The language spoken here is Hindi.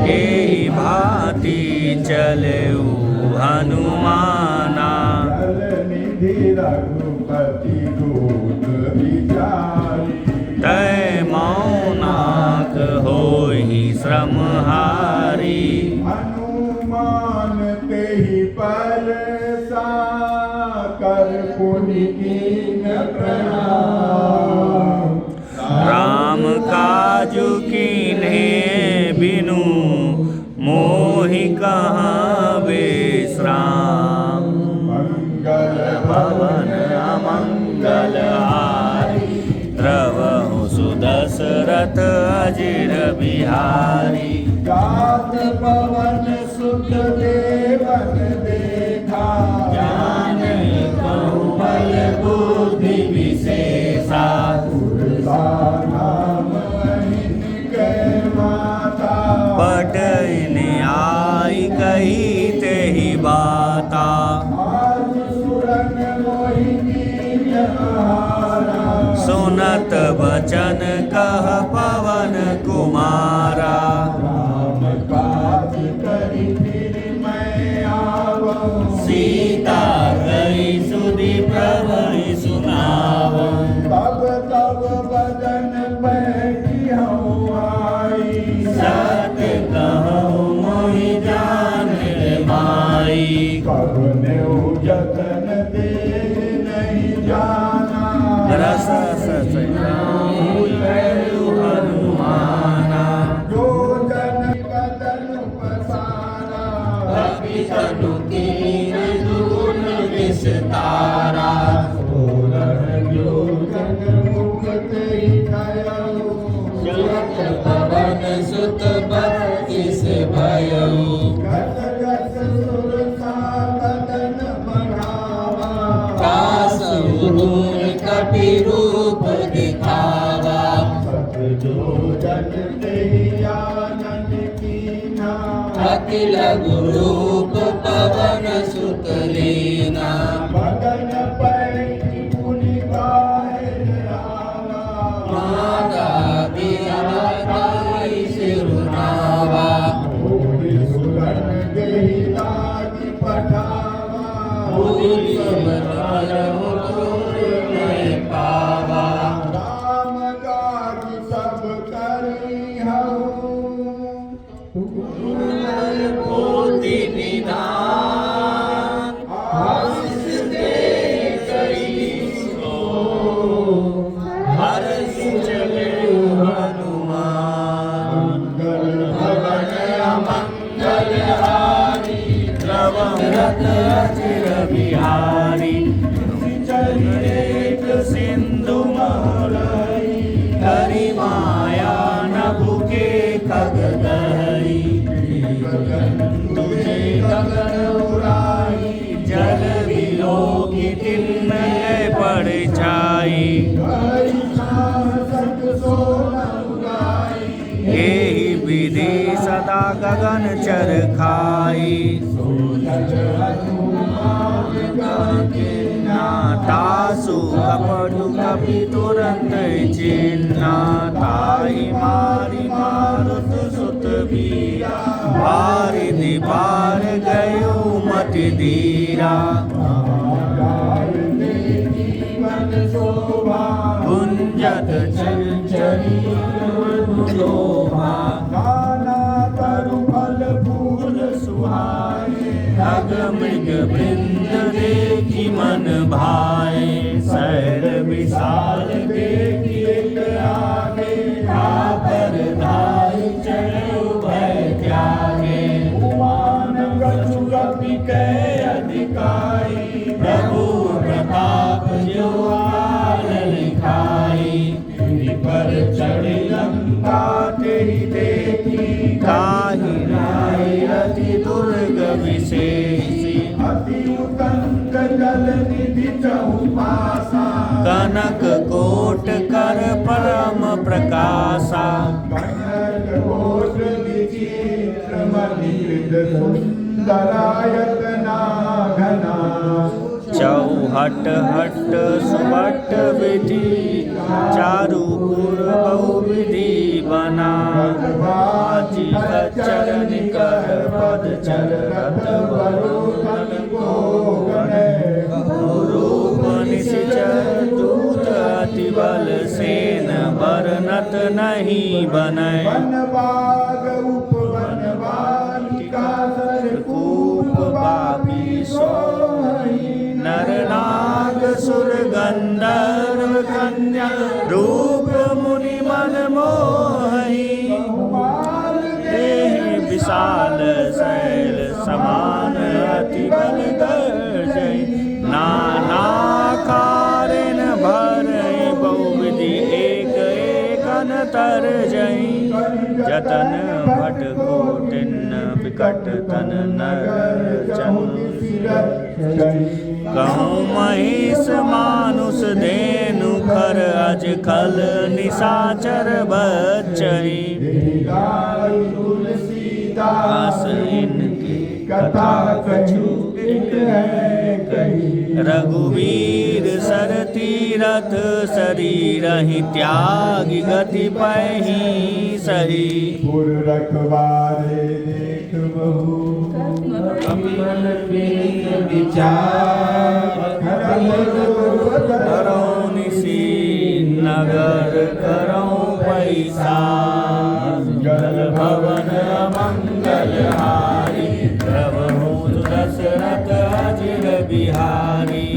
एहि भांति चलऊ हनुमाना। तै मौनाक होहि श्रमहारी। हनुमान तेहि परसा कर पुनि कीन प्रणाम। राम काजु कीन्हे बिनु मोहि कहाँ विश्राम। मंगल भवन अमंगल हारी। द्रवहु सुदशरथ अजिर बिहारी। जात पवन सुत देवन देखा। जाने कहु बल बुद्धि विशेषा। नाम महिन के माता। पटन आई कही तेहि बाता। आज सुरन मोहिनी जहारा। सुनत बचन कह पवन कुमारा। राम काज करि फिर मैं आवऊं। सीता गई सुधि प्रभु सुनावऊं। तब तब बदन बैठी हूँ आई। सत्य कहूँ मोहि जान माई। कब नेउ जतन दे नहीं जाना। रस हनुमाना। जो जन बदन पसारा। अभी तनु कीन दुगुन विस्तारा। जो जन मुख तेहि धयऊ। जगत पवन सुत बत्तीस भयऊ। गत गत सुरता बदन बढ़ावा। कासु दूर कपि रूप दिखावा। जो जन तेहि आनन कीन्हा। अति लघु रूप पवन सुत लीना। बदन पैठी पुनि गाहे रावा। माता बिराई सिरुनावा। मोहि सुरन देहि लागी पठावा। भूलि बरहु तोर नहीं पावा। राम काज सब करी हऊँ। कोटि निधान आशीष दे करी सो। हर्ष चले हनुमान। मंगल भवन अमंगल हारी। द्रवरथ अजिर बिहारी। चरित सिंधु महलई। हरि माया नभुके खगदहरी। तुझे गगन उड़ाई। जल विलोकी तिन्मय पड़ जाई। हरि साहसक सोना उगाई। एहि विधि सदा गगन चर खाई। तासु कपटु कपि तुरंत चिन्हा। ताहि मारि मारुत सुत बीरा। बारिधि पार गयो मति धीरा। जीवन शोभा। गुंजत चंचरी मनोभा। नाना तरु फल फूल सुहाए। अग मृग वृंद देखी मन भाए। शैल विशाल देखी एक आगे। पर धाई चढ़ भय त्यागे। उमान कछु कपि कै अधिकाई। प्रभु प्रताप जो आल लिखाई। पर चढ़ी लंका तेहि देखी। काहि राय अति दुर्ग विशेषी। अति उतंग जल निधि चहुपासा। कनक कोट कर परम प्रकाशा। कनक कोट विचित्र मणिकृत सुंदरायत नाघना। चौहट हट सुभट विधि। चारु पुर बहु विधि बना। बाजी चरण कर पद चल रथ वरुण को गणे रूप निश्चर दूत अति बल सेन बरनत नहीं बनय वन बाग उपवन बालिका सरकूप पापी सोहई नर नाग सुर गंधर्व कन्या रूप मुनि मन मोहि देह विशाल शैल समान अति बल गर्जय नाना कारिन भरय बहुविधि एक एकन तरजय जतन भट कोटिन विकट तन नर चनु कहूँ महिष मानुष धेनु खर अज खल निशाचर बच्चई दास इनकी कथा कछु एक है कही रघुवीर सर तीरथ शरीर ही त्यागी गति पही सही पुर रखवारे देख बहु कपिल विचार करो निसी नगर करो पैसा